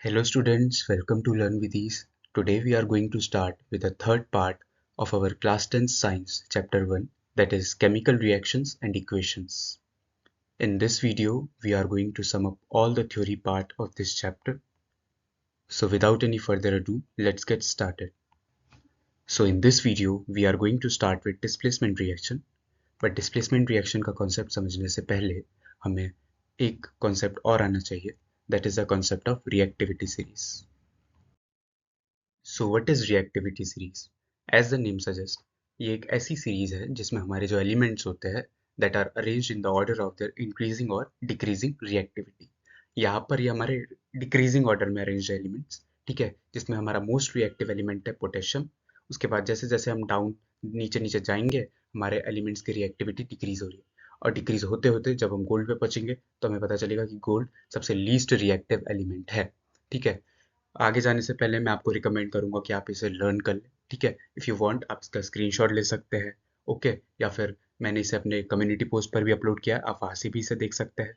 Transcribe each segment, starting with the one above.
Hello students, welcome to Learn with Ease. Today we are going to start with the third part of our class 10 science chapter 1, that is chemical reactions and equations. In this video we are going to sum up all the theory part of this chapter. So without any further ado, let's get started. So in this video we are going to start with displacement reaction, but displacement reaction का concept समझने से पहले हमें एक concept और आना चाहिए, that is the concept of reactivity series. So what is reactivity series? As the name suggests, ये एक ऐसी सीरीज है जिसमें हमारे जो एलिमेंट्स होते हैं that are arranged in the order of their increasing or decreasing reactivity. यहाँ पर ये हमारे decreasing order में arranged एलिमेंट्स, ठीक है, जिसमें हमारा मोस्ट रिएक्टिव एलिमेंट है पोटेशियम. उसके बाद जैसे जैसे हम डाउन नीचे नीचे जाएंगे हमारे एलिमेंट्स की रिएक्टिविटी डिक्रीज हो रही है, और डिक्रीज होते होते जब हम गोल्ड पे पहुंचेंगे तो हमें पता चलेगा कि गोल्ड सबसे लीस्ट रिएक्टिव एलिमेंट है. ठीक है, आगे जाने से पहले मैं आपको रिकमेंड करूंगा कि आप इसे लर्न कर लें. ठीक है, इफ़ यू वांट आप इसका स्क्रीनशॉट ले सकते हैं. ओके, या फिर मैंने इसे अपने कम्युनिटी पोस्ट पर भी अपलोड किया है, आप वहाँ से भी इसे देख सकते हैं.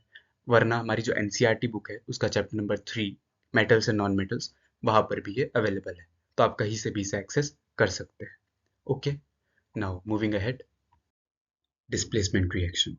वरना हमारी जो एनसीईआरटी बुक है उसका chapter number 3 metals and non metals, वहाँ पर भी ये अवेलेबल है, तो आप कहीं से भी इसे एक्सेस कर सकते हैं. Okay, now moving ahead. Displacement reaction.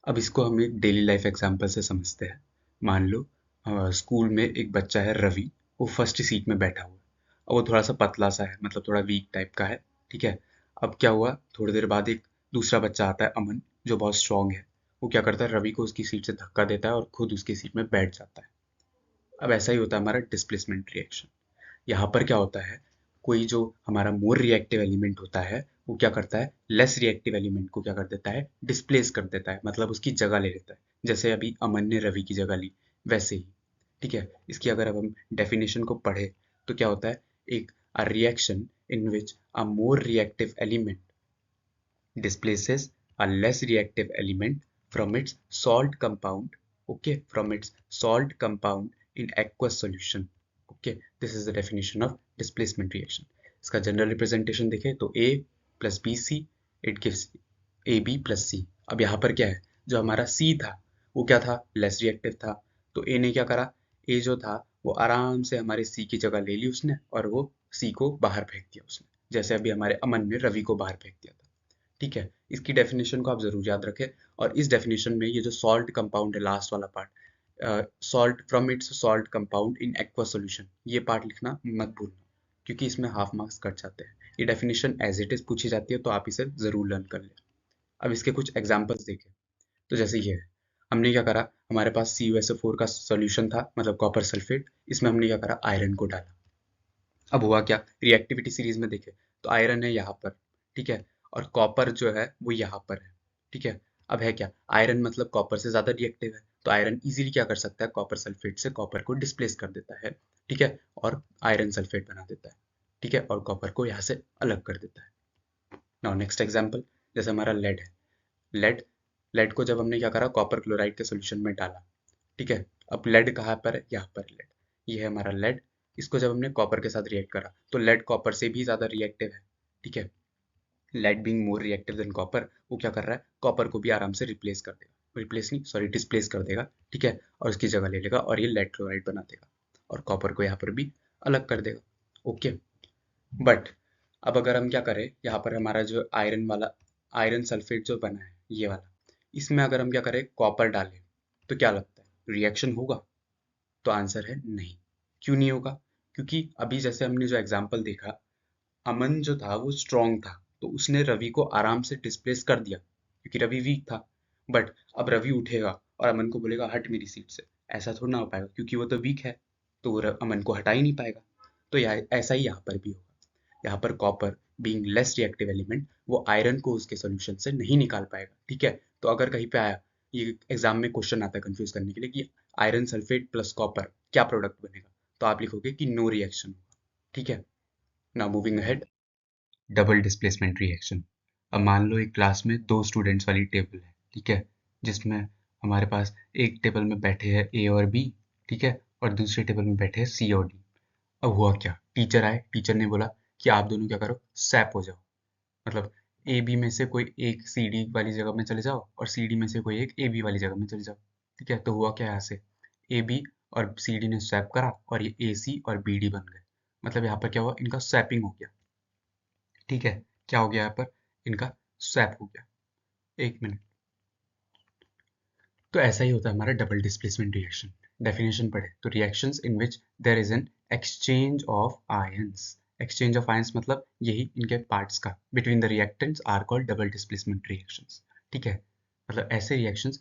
अब इसको हम एक डेली लाइफ एग्जांपल से समझते हैं. मान लो स्कूल में एक बच्चा है रवि, वो फर्स्ट सीट में बैठा हुआ है और वो थोड़ा सा पतला सा है, मतलब थोड़ा वीक टाइप का है. ठीक है, अब क्या हुआ, थोड़ी देर बाद एक दूसरा बच्चा आता है अमन, जो बहुत स्ट्रांग है. वो क्या करता है, रवि को उसकी सीट से धक्का देता है और खुद उसकी सीट में बैठ जाता है. अब ऐसा ही होता है हमारा डिस्प्लेसमेंट रिएक्शन. यहाँ पर क्या होता है, कोई जो हमारा मोर रिएक्टिव एलिमेंट होता है वो क्या करता है, लेस रिएक्टिव एलिमेंट को क्या कर देता है, डिस्प्लेस कर देता है, मतलब उसकी जगह ले लेता है. जैसे अभी अमन ने रवि की जगह ली, वैसे ही. ठीक है, इसकी अगर अब हम डेफिनेशन को पढ़े तो क्या होता है, एक a reaction in which a more reactive element displaces a less reactive element from its salt compound, okay, from its salt compound in aqueous solution. Okay, this is the definition of displacement reaction. इसका general representation देखें तो A plus BC it gives AB plus C. अब यहाँ पर क्या है, जो हमारा C था वो क्या था, लेस रिएक्टिव था, तो A ने क्या करा, A जो था वो आराम से हमारे C की जगह ले ली उसने और वो C को बाहर फेंक दिया उसने, जैसे अभी हमारे अमन ने रवि को बाहर फेंक दिया था. ठीक है, इसकी डेफिनेशन को आप जरूर याद रखें. और इस डेफिनेशन में ये जो सॉल्ट कंपाउंड है, लास्ट वाला part, salt from its salt compound in aqua solution, ये पार्ट लिखना मत भूलना, क्योंकि इसमें हाफ मार्क्स कट जाते हैं. ये डेफिनेशन एज इट इज पूछी जाती है, तो आप इसे जरूर लर्न कर लें. अब इसके कुछ एग्जाम्पल्स देखें तो जैसे ये है, हमने क्या करा, हमारे पास CuSO4 का सॉल्यूशन था, मतलब कॉपर सल्फेट, इसमें हमने क्या करा, आयरन को डाला. अब हुआ क्या, रिएक्टिविटी सीरीज में देखें तो आयरन है यहाँ पर, ठीक है, और कॉपर जो है वो यहाँ पर है. ठीक है, अब है क्या, आयरन मतलब कॉपर से ज्यादा रिएक्टिव है, तो आयरन इजीली क्या कर सकता है, कॉपर सल्फेट से कॉपर को डिस्प्लेस कर देता है. ठीक है, और आयरन सल्फेट बना देता है. ठीक है, और कॉपर को यहाँ से अलग कर देता है. नाउ नेक्स्ट एग्जाम्पल, जैसे हमारा लेड है. लेड लेड को जब हमने क्या करा, कॉपर क्लोराइड के सोल्यूशन में डाला. ठीक है, अब लेड कहाँ पर है, यहाँ पर लेड, ये है हमारा लेड. इसको जब हमने कॉपर के साथ रिएक्ट करा तो लेड कॉपर से भी ज्यादा रिएक्टिव है. ठीक है, lead being more reactive than copper, वो क्या कर रहा है, कॉपर को भी आराम से रिप्लेस कर देगा, रिप्लेस नहीं सॉरी डिस्प्लेस कर देगा. ठीक है, और उसकी जगह ले लेगा और ये लेड क्लोराइड बना देगा और कॉपर को यहाँ पर भी अलग कर देगा. ओके, बट अब अगर हम क्या करें, यहाँ पर हमारा जो आयरन वाला आयरन सल्फेट जो बना है ये वाला, इसमें अगर हम क्या करें, कॉपर डालें, तो क्या लगता है, रिएक्शन होगा? तो आंसर है नहीं. क्यों नहीं होगा, क्योंकि अभी जैसे हमने जो एग्जाम्पल देखा, अमन जो था वो स्ट्रांग था, तो उसने रवि को आराम से डिस्प्लेस कर दिया, क्योंकि रवि वीक था. बट अब रवि उठेगा और अमन को बोलेगा हट मेरी सीट से, ऐसा थोड़ा ना हो पाएगा, क्योंकि वो तो वीक है, तो वो अमन को हटा ही नहीं पाएगा. तो ऐसा ही यहाँ पर भी होगा. यहाँ पर copper being less reactive element, वो आयरन को उसके सोल्यूशन से नहीं निकाल पाएगा. ठीक है, तो अगर कहीं पे आया, ये एग्जाम में क्वेश्चन आता है कंफ्यूज करने के लिए कि आयरन सल्फेट प्लस कॉपर क्या प्रोडक्ट बनेगा, तो आप लिखोगे कि नो रिएक्शन. ठीक है, now moving ahead. Double displacement reaction. अब मान लो एक क्लास में दो स्टूडेंट्स वाली टेबल है, ठीक है, जिसमें हमारे पास एक टेबल में बैठे हैं ए और बी, ठीक है, और दूसरे टेबल में बैठे हैं सी और डी. अब हुआ क्या, टीचर आए, टीचर ने बोला कि आप दोनों क्या करो, सैप हो जाओ, मतलब ए बी में से कोई एक सी डी वाली जगह में चले जाओ और सी डी में से कोई एक ए बी वाली जगह में चले जाओ. ठीक है, तो हुआ क्या, यहाँ से ए बी और सी डी ने स्वैप करा और ये ए सी और बी डी बन गए। मतलब यहाँ पर क्या हुआ, इनका स्वैपिंग हो गया। ठीक है, क्या हो गया यहाँ पर, इनका स्वैप हो गया। एक मिनट। तो ऐसा ही होता है हमारा डबल डिस्प्लेसमेंट रिएक्शन। डेफिनेशन पढ़े तो reactions in which there is an exchange of ions. Exchange of ions मतलब यही इनके पार्ट्स का between the reactants are called double displacement reactions. ठीक है, मतलब ऐसे रिएक्शंस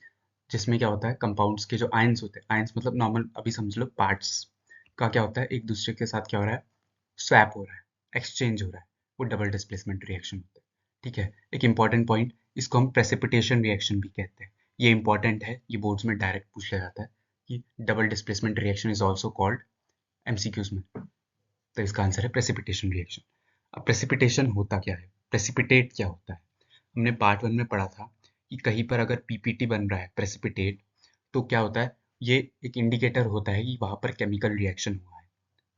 जिसमें क्या होता है, कंपाउंड्स के जो आयंस होते हैं, आयंस मतलब नॉर्मल अभी समझ लो पार्ट्स का क्या होता है, एक दूसरे के साथ क्या हो रहा है, स्वैप हो रहा है, एक्सचेंज हो रहा है, वो डबल डिस्प्लेसमेंट रिएक्शन होता है। ठीक है, एक इंपॉर्टेंट पॉइंट, इसको हम प्रेसिपिटेशन रिएक्शन भी कहते हैं। ये इंपॉर्टेंट है, ये बोर्ड्स में डायरेक्ट पूछ लिया जाता है कि double displacement reaction is also called, MCQs में। तो इसका आंसर है प्रेसिपिटेशन रिएक्शन। अब प्रेसिपिटेशन होता क्या है, प्रेसिपिटेट क्या होता है, हमने पार्ट वन में पढ़ा था कि कहीं पर अगर पीपीटी बन रहा है प्रेसिपिटेट, तो क्या होता है, ये एक इंडिकेटर होता है कि वहां पर केमिकल रिएक्शन हुआ है।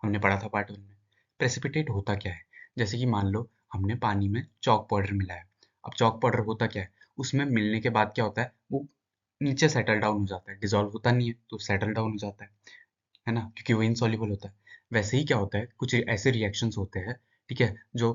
हमने पढ़ा था पार्ट वन में। प्रेसिपिटेट होता क्या है, जैसे कि मान लो हमने पानी में चॉक पाउडर मिलाया। अब चॉक पाउडर होता क्या है, उसमें मिलने के बाद क्या होता है, वो नीचे सेटल डाउन हो जाता है, डिजोल्व होता नहीं है तो सेटल डाउन हो जाता है ना, क्योंकि वो इनसॉल्युबल होता है। वैसे ही क्या होता है, कुछ ऐसे रिएक्शंस होते हैं, ठीक है, जो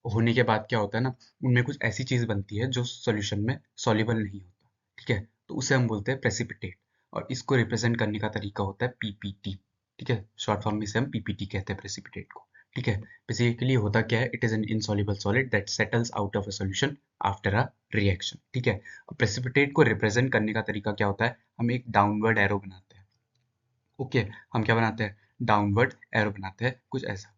होने के बाद क्या होता है ना, उनमें कुछ ऐसी चीज बनती है जो सॉल्यूशन में सॉल्युबल नहीं होता। ठीक है, तो उसे हम बोलते हैं प्रेसिपिटेट, और इसको रिप्रेजेंट करने का तरीका होता है पीपीटी। ठीक है, शॉर्ट फॉर्म में इसे हम पीपीटी कहते हैं प्रेसिपिटेट को। ठीक है, बेसिकली होता क्या है, it is an insoluble solid that settles out of a solution after a reaction. ठीक है, प्रेसिपिटेट को रिप्रेजेंट करने का तरीका क्या होता है, हम एक डाउनवर्ड एरो बनाते हैं। ओके, हम क्या बनाते हैं, डाउनवर्ड एरो बनाते हैं कुछ ऐसा।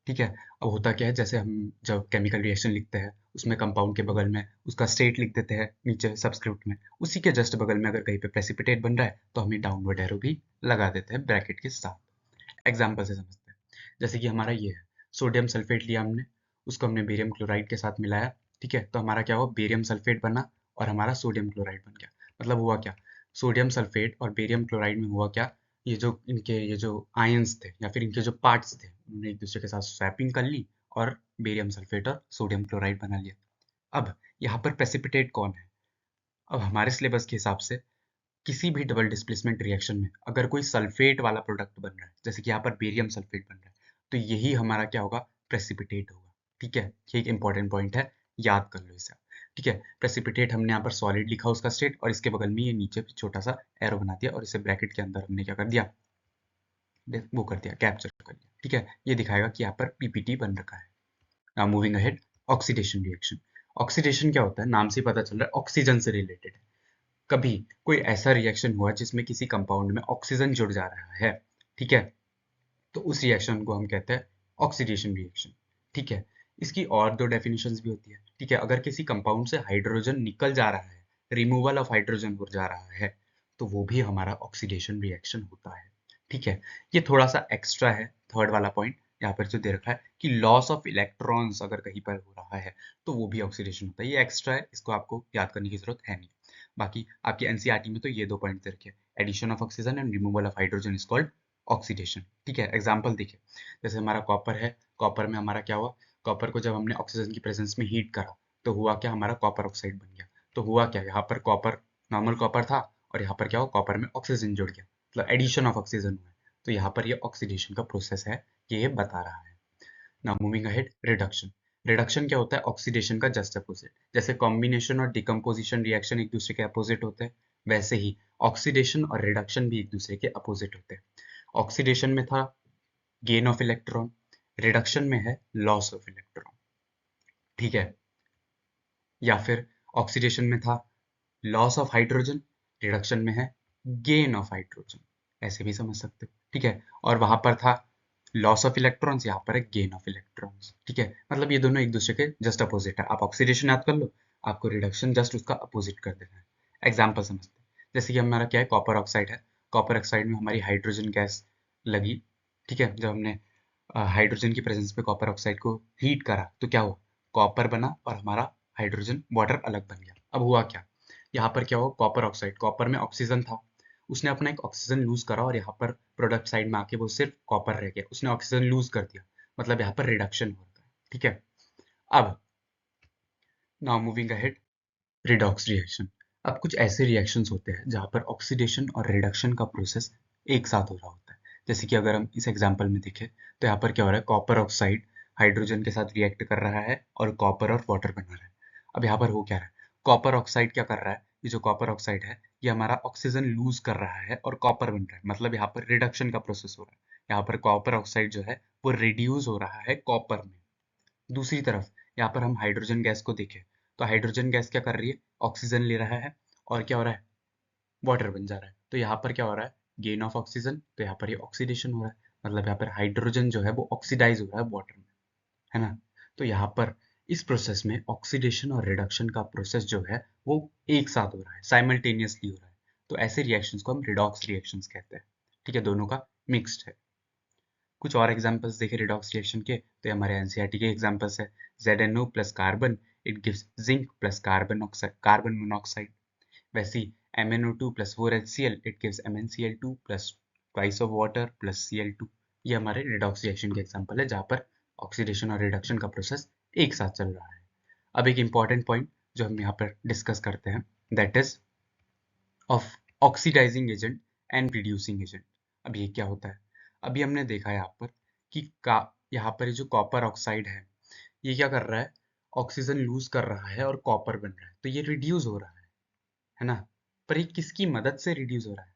ठीक है, अब होता क्या है, जैसे हम जब केमिकल रिएक्शन लिखते हैं उसमें कंपाउंड के बगल में उसका स्टेट लिख देते हैं नीचे सबस्क्रिप्ट में, उसी के जस्ट बगल में अगर कहीं पे प्रेसिपिटेट बन रहा है तो हम ये डाउनवर्ड एरो भी लगा देते हैं ब्रैकेट के साथ। एग्जाम्पल से समझते हैं, जैसे कि हमारा ये है, सोडियम सल्फेट लिया हमने, उसको हमने बेरियम क्लोराइड के साथ मिलाया। ठीक है, तो हमारा क्या हुआ, बेरियम सल्फेट बना और हमारा सोडियम क्लोराइड बन गया। मतलब हुआ क्या, सोडियम सल्फेट और बेरियम क्लोराइड में हुआ क्या, ये जो आयंस थे या फिर इनके जो पार्ट्स थे, उन्होंने एक दूसरे के साथ स्वैपिंग कर ली और बेरियम सल्फेट और सोडियम क्लोराइड बना लिया। अब यहाँ पर प्रेसिपिटेट कौन है, अब हमारे सिलेबस के हिसाब से किसी भी डबल डिस्प्लेसमेंट रिएक्शन में अगर कोई सल्फेट वाला प्रोडक्ट बन रहा है, जैसे कि यहाँ पर बेरियम सल्फेट बन रहा है, तो यही हमारा क्या होगा, प्रेसिपिटेट होगा। ठीक है, ये एक इंपॉर्टेंट पॉइंट है, याद कर लो इसे। ठीक है, प्रेसिपिटेट हमने यहाँ पर सॉलिड लिखा उसका स्टेट, और इसके बगल में ये नीचे भी छोटा सा एरो बना दिया, और इसे ब्रैकेट के अंदर हमने क्या कर दिया, वो कर दिया, कैप्चर कर लिया। ठीक है, ये दिखाएगा कि यहाँ पर पीपीटी बन रखा है। Now moving ahead, oxidation reaction. Oxidation क्या होता है, नाम से पता चल रहा है ऑक्सीजन से रिलेटेड है। कभी कोई ऐसा रिएक्शन हुआ जिसमें किसी कंपाउंड में ऑक्सीजन जुड़ जा रहा है, ठीक है, तो उस रिएक्शन को हम कहते हैं ऑक्सीडेशन रिएक्शन। ठीक है, इसकी और दो डेफिनेशंस भी होती है। ठीक है, अगर किसी कंपाउंड से हाइड्रोजन निकल जा रहा है, रिमूवल ऑफ हाइड्रोजन हो जा रहा है, तो वो भी हमारा ऑक्सीडेशन रिएक्शन होता है। ठीक है, ये थोड़ा सा एक्स्ट्रा है, थर्ड वाला पॉइंट यहाँ पर जो दे रखा है कि लॉस ऑफ इलेक्ट्रॉन्स अगर कहीं पर हो रहा है तो वो भी ऑक्सीडेशन होता है। ये एक्स्ट्रा है, इसको आपको याद करने की जरूरत है नहीं। बाकी आपकी एनसीईआरटी में तो ये दो पॉइंट दे रखे हैं, addition of oxygen and removal of hydrogen is called oxidation. ठीक है, एग्जांपल देखिए, जैसे हमारा कॉपर है, कॉपर में हमारा क्या हुआ, कॉपर को जब हमने ऑक्सीजन की प्रेजेंस में हीट करा तो हुआ क्या, हमारा कॉपर ऑक्साइड बन गया। तो हुआ क्या, यहाँ पर कॉपर, नॉर्मल कॉपर था, और यहाँ पर क्या हुआ, कॉपर में ऑक्सीजन जुड़ गया, मतलब एडिशन ऑफ ऑक्सीजन हुआ है। तो यहाँ पर ये ऑक्सीडेशन का प्रोसेस है, ये बता रहा है। Now moving ahead, reduction. Reduction क्या होता है, ऑक्सीडेशन का जस्ट अपोजिट। जैसे कॉम्बिनेशन और डिकम्पोजिशन रिएक्शन एक दूसरे के अपोजिट होते हैं, वैसे ही ऑक्सीडेशन और रिडक्शन भी एक दूसरे के अपोजिट होते हैं। ऑक्सीडेशन में था गेन ऑफ इलेक्ट्रॉन, रिडक्शन में है लॉस ऑफ इलेक्ट्रॉन। ठीक है, या फिर ऑक्सीडेशन में था लॉस ऑफ हाइड्रोजन, रिडक्शन में है गेन ऑफ हाइड्रोजन, ऐसे भी समझ सकते हो। ठीक है, और वहां पर था लॉस ऑफ इलेक्ट्रॉन्स, यहाँ पर है गेन ऑफ इलेक्ट्रॉन्स। ठीक है, मतलब ये दोनों एक दूसरे के जस्ट अपोजिट है। आप ऑक्सीडेशन याद कर लो, आपको रिडक्शन जस्ट उसका अपोजिट कर देना है। एग्जाम्पल समझते हैं, जैसे कि हमारा क्या है, कॉपर ऑक्साइड है, कॉपर ऑक्साइड में हमारी हाइड्रोजन गैस लगी। ठीक है, जब हमने हाइड्रोजन की प्रेजेंस में कॉपर ऑक्साइड को हीट करा तो क्या हुआ, कॉपर बना और हमारा हाइड्रोजन वाटर अलग बन गया। अब हुआ क्या, यहाँ पर क्या हुआ, कॉपर ऑक्साइड, कॉपर में ऑक्सीजन था, उसने अपना एक ऑक्सीजन लूज करा और यहाँ पर प्रोडक्ट साइड में आके वो सिर्फ कॉपर रह गया, उसने ऑक्सीजन लूज कर दिया, मतलब यहाँ पर रिडक्शन हो रहा है। ठीक है, अब now moving ahead, redox reaction. अब कुछ ऐसे रिएक्शंस होते हैं जहाँ पर ऑक्सीडेशन और रिडक्शन का प्रोसेस एक साथ हो रहा होता है। जैसे कि अगर हम इस एग्जाम्पल में देखें तो यहाँ पर क्या हो रहा है, कॉपर ऑक्साइड हाइड्रोजन के साथ रिएक्ट कर रहा है और कॉपर और वाटर बना रहा है। अब यहाँ पर हो क्या रहा है, कॉपर ऑक्साइड क्या कर रहा है, ये जो कॉपर ऑक्साइड है ये हमारा ऑक्सीजन लूज कर रहा है और कॉपर बन रहा है, मतलब यहाँ पर रिडक्शन का प्रोसेस हो रहा है। यहाँ पर कॉपर ऑक्साइड जो है वो रिड्यूस हो रहा है कॉपर में। दूसरी तरफ यहाँ पर हम हाइड्रोजन गैस को देखें तो हाइड्रोजन गैस क्या कर रही है, ऑक्सीजन ले रहा है और क्या हो रहा है, वाटर बन जा रहा है। तो यहाँ पर क्या हो रहा है, गेन ऑफ ऑक्सीजन, तो यहाँ पर ये ऑक्सीडेशन हो रहा है, मतलब यहाँ पर हाइड्रोजन जो है वो ऑक्सीडाइज हो रहा है वाटर में, है ना। तो यहाँ पर इस प्रोसेस में ऑक्सीडेशन और रिडक्शन का प्रोसेस जो है वो एक साथ हो रहा है, साइमल्टेनियसली हो रहा है। तो ऐसे रिएक्शंस को हम रिडॉक्स रिएक्शंस कहते हैं। ठीक है, दोनों का मिक्स्ड है। कुछ और एग्जांपल्स देखें रिडॉक्स रिएक्शन के तो ये हमारे एनसीईआरटी के एग्जांपल्स है। ZNO plus carbon it gives zinc plus carbon oxide, carbon monoxide. वैसे ही MnO2 plus 4HCl it gives MnCl2 plus twice of water plus Cl2। ये हमारे रिडॉक्स रिएक्शन के एग्जांपल है जहाँ पर ऑक्सीडेशन और रिडक्शन का प्रोसेस एक साथ चल रहा है। अब एक इंपॉर्टेंट पॉइंट जो हम यहाँ पर डिस्कस करते हैं, that is of oxidising agent and reducing agent. अब ये क्या होता है, अभी हमने देखा है यहाँ पर कि यहाँ पर जो कॉपर ऑक्साइड है ये क्या कर रहा है, ऑक्सीजन लूज कर रहा है और कॉपर बन रहा है, तो ये रिड्यूस हो रहा है ना। पर ये किसकी मदद से रिड्यूस हो रहा है,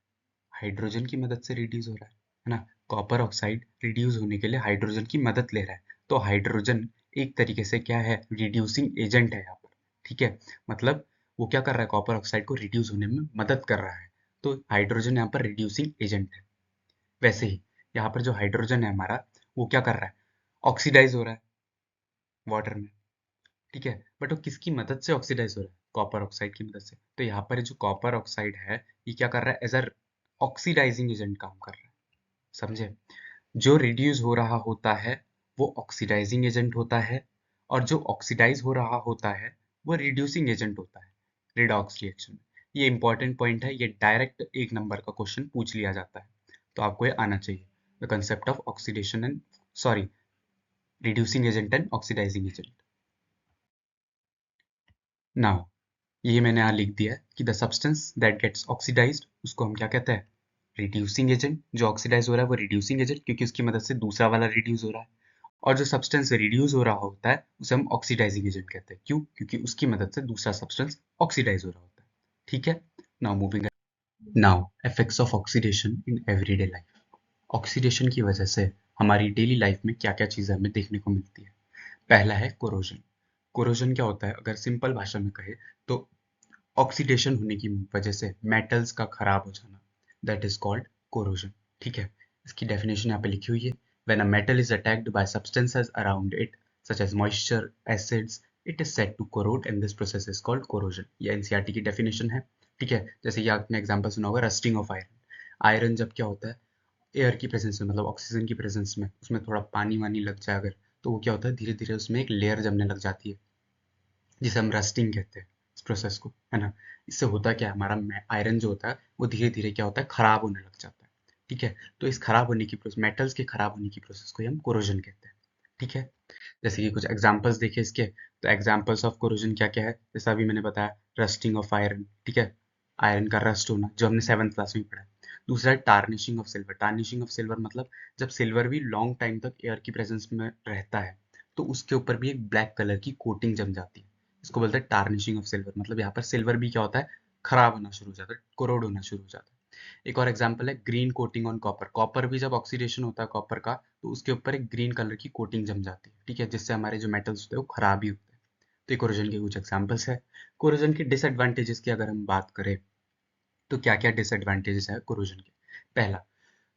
हाइड्रोजन की मदद से रिड्यूस हो रहा है ना। कॉपर ऑक्साइड रिड्यूस होने के लिए हाइड्रोजन की मदद ले रहा है, तो हाइड्रोजन एक तरीके से क्या है, रिड्यूसिंग एजेंट है यहाँ पर। ठीक है, मतलब वो क्या कर रहा है, कॉपर ऑक्साइड को रिड्यूस होने में मदद कर रहा है, तो हाइड्रोजन यहाँ पर रिड्यूसिंग एजेंट है। वैसे ही यहाँ पर जो हाइड्रोजन है हमारा वो क्या कर रहा है, ऑक्सीडाइज हो रहा है वाटर में। ठीक है, बट वो किसकी मदद से ऑक्सीडाइज हो रहा है, कॉपर ऑक्साइड की मदद से। तो यहाँ पर जो कॉपर ऑक्साइड है ये क्या कर रहा है, एज अ ऑक्सीडाइजिंग एजेंट काम कर रहा है। समझे, जो रिड्यूस हो रहा होता है वो ऑक्सीडाइजिंग एजेंट होता है और जो ऑक्सीडाइज हो रहा होता है वो रिड्यूसिंग एजेंट होता है रिडॉक्स रिएक्शन में। ये इंपॉर्टेंट पॉइंट है, ये डायरेक्ट एक नंबर का क्वेश्चन पूछ लिया जाता है, तो आपको ये आना चाहिए, the concept of oxidation and sorry reducing agent and oxidising agent. Now ये मैंने यहाँ लिख दिया है कि the substance that gets oxidised उसको हम क्या कहते हैं, रिड्यूसिंग एजेंट। जो ऑक्सीडाइज हो रहा है वो रिड्यूसिंग एजेंट क्योंकि उसकी मदद से दूसरा वाला रिड्यूस हो रहा है, और जो सब्सटेंस रिड्यूस हो रहा होता है उसे हम ऑक्सीडाइजिंग एजेंट कहते हैं। क्यों, क्योंकि उसकी मदद से दूसरा सब्सटेंस ऑक्सीडाइज हो रहा होता है। ठीक है, now moving, now effects of oxidation in everyday life. Oxidation की वजह से हमारी डेली लाइफ में क्या क्या चीज़ें हमें देखने को मिलती है। पहला है कोरोजन। कोरोजन क्या होता है, अगर सिंपल भाषा में कहे तो ऑक्सीडेशन होने की वजह से मेटल्स का खराब हो जाना, दैट इज कॉल्ड कोरोजन। ठीक है, इसकी डेफिनेशन यहाँ पे लिखी हुई है, when a metal is attacked by substances around it such as moisture acids it is said to corrode and this process is called corrosion. ये एनसीईआरटी की डेफिनेशन है। ठीक है, जैसे ये आपने एग्जांपल सुना होगा रस्टिंग ऑफ आयरन। आयरन जब क्या होता है, एयर की प्रेजेंस में, मतलब ऑक्सीजन की प्रेजेंस में उसमें थोड़ा पानी वानी लग जाए अगर, तो वो क्या होता है, धीरे धीरे उसमें एक लेयर जमने लग जाती है जिसे हम रस्टिंग कहते हैं इस प्रोसेस को, है ना। इससे होता क्या है, हमारा आयरन जो होता है वो धीरे धीरे क्या होता है, खराब होने लग जाता है। ठीक है, तो इस खराब होने की प्रोसेस, मेटल्स के खराब होने की प्रोसेस को हम कोरोजन कहते हैं। ठीक है, जैसे कि कुछ एग्जांपल्स देखिए इसके, तो एग्जांपल्स ऑफ कोरोजन क्या क्या है, जैसा अभी मैंने बताया रस्टिंग ऑफ आयरन। ठीक है, आयरन का रस्ट होना जो हमने 7th क्लास में पढ़ा है। दूसरा है tarnishing of silver. Tarnishing of silver मतलब जब सिल्वर भी लॉन्ग टाइम तक एयर की प्रेजेंस में रहता है तो उसके ऊपर भी एक ब्लैक कलर की कोटिंग जम जाती है, इसको बोलते हैं टार्निशिंग ऑफ सिल्वर। मतलब यहाँ पर सिल्वर भी क्या होता है, खराब होना शुरू हो जाता है, कोरोड होना शुरू हो जाता है। एक और एग्जांपल है green coating on copper. Copper भी जब ऑक्सीडेशन होता है कॉपर का तो उसके ऊपर एक ग्रीन कलर की कोटिंग जम जाती है। ठीक है, जिससे हमारे जो मेटल्स होते हैं वो खराब ही होते हैं। तो ये कोरोजन के कुछ एग्जांपल्स है। कोरोजन के डिसएडवांटेजेस की अगर हम बात करें तो क्या क्या डिसएडवांटेजेस है कोरोजन के। पहला,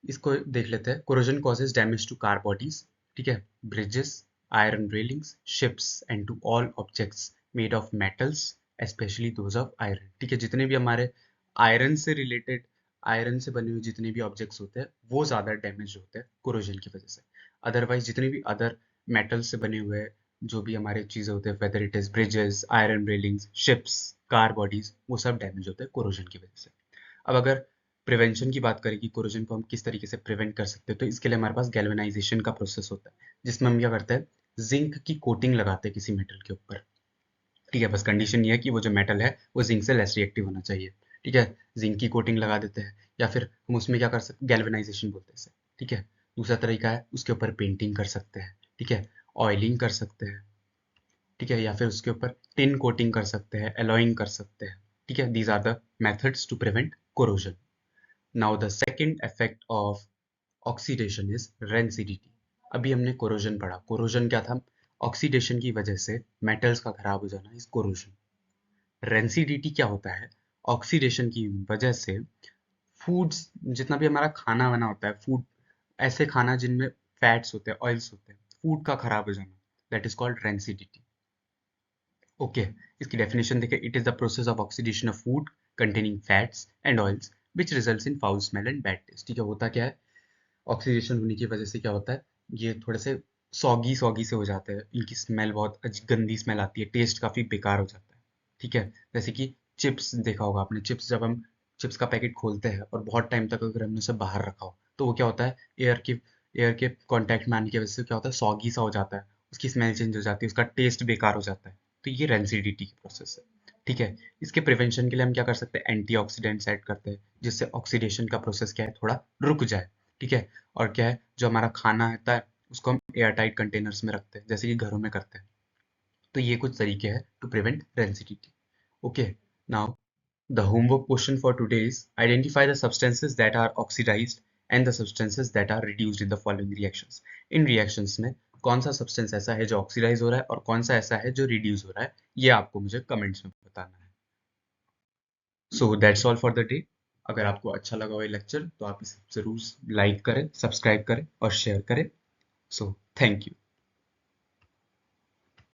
इसको देख लेते हैं, corrosion causes damage to car bodies. ठीक है, bridges, iron railings, ships and to all objects made of metals specially those of iron. ठीक है, जितने भी हमारे आयरन से रिलेटेड, आयरन से बने हुए जितने भी ऑब्जेक्ट्स होते हैं वो ज़्यादा डैमेज होते हैं कोरोजन की वजह से। अदरवाइज जितने भी अदर मेटल से बने हुए जो भी हमारे चीज़ें होते हैं, whether it is bridges, iron railings, ships, car bodies, वो सब डैमेज होते हैं कोरोजन की वजह से। अब अगर प्रिवेंशन की बात करें कि कोरोजन को हम किस तरीके से प्रिवेंट कर सकते हैं, तो इसके लिए हमारे पास गैल्वेनाइजेशन का प्रोसेस होता है जिसमें हम क्या करते हैं, जिंक की कोटिंग लगाते हैं किसी मेटल के ऊपर। ठीक है, बस कंडीशन ये है कि वो जो मेटल है वो जिंक से लेस रिएक्टिव होना चाहिए। ठीक है, जिंक की कोटिंग लगा देते हैं या फिर हम उसमें क्या कर सकते, गैल्वेनाइजेशन बोलते हैं इसे। ठीक है। दूसरा तरीका है उसके ऊपर पेंटिंग कर सकते हैं, ठीक है, ऑयलिंग कर सकते हैं, ठीक है, या फिर उसके ऊपर टिन कोटिंग कर सकते हैं, एलॉइंग कर सकते हैं, ठीक है। These are the methods to prevent corrosion. Now the second effect of oxidation is rancidity. अभी हमने कोरोजन पढ़ा, कोरोजन क्या था? ऑक्सीडेशन की वजह से मेटल्स का खराब हो जाना इज कोरोजन। रेंसिडिटी क्या होता है? ऑक्सीडेशन की वजह से फूड्स, जितना भी हमारा खाना वाना होता है, फूड, ऐसे खाना जिनमें फैट्स होते हैं, ऑयल्स होते हैं, फूड का खराब हो जाना, that is called rancidity. Okay, इसकी डेफिनेशन देखें, it is the process of oxidation of food containing fats and oils which results in foul smell and bad taste. ठीक है, होता क्या है? ऑक्सीडेशन होने की वजह से क्या होता है, ये थोड़े से सॉगी सॉगी से हो जाते हैं, इनकी स्मेल बहुत गंदी स्मेल आती है, टेस्ट काफ़ी बेकार हो जाता है। ठीक है, जैसे कि चिप्स देखा होगा आपने, चिप्स जब हम चिप्स का पैकेट खोलते हैं और बहुत टाइम तक अगर हमने उसे बाहर रखा हो तो वो क्या होता है, एयर के कांटेक्ट में आने की वजह से क्या होता है, सॉगी सा हो जाता है, उसकी स्मेल चेंज हो जाती है, उसका टेस्ट बेकार हो जाता है। तो ये रेंसिडिटी की प्रोसेस है। ठीक है, इसके प्रिवेंशन के लिए हम क्या कर सकते हैं, एंटीऑक्सीडेंट्स ऐड करते हैं, जिससे ऑक्सीडेशन का प्रोसेस क्या है, थोड़ा रुक जाए। ठीक है, और क्या है, जो हमारा खाना होता है उसको हम एयर टाइट कंटेनर्स में रखते हैं, जैसे कि घरों में करते हैं। तो ये कुछ तरीके हैं to prevent rancidity. Okay, now the homework question for today is identify the substances that are oxidized and the substances that are reduced in the following reactions. In reactions में कौन सा substance ऐसा है जो oxidize हो रहा है और कौन सा ऐसा है जो reduce हो रहा है, ये आपको मुझे comments में बताना है। So that's all for the day. अगर आपको अच्छा लगा हुआ लेक्चर तो आप इसे जरूर लाइक करें, सब्सक्राइब करें और शेयर करें। So thank you.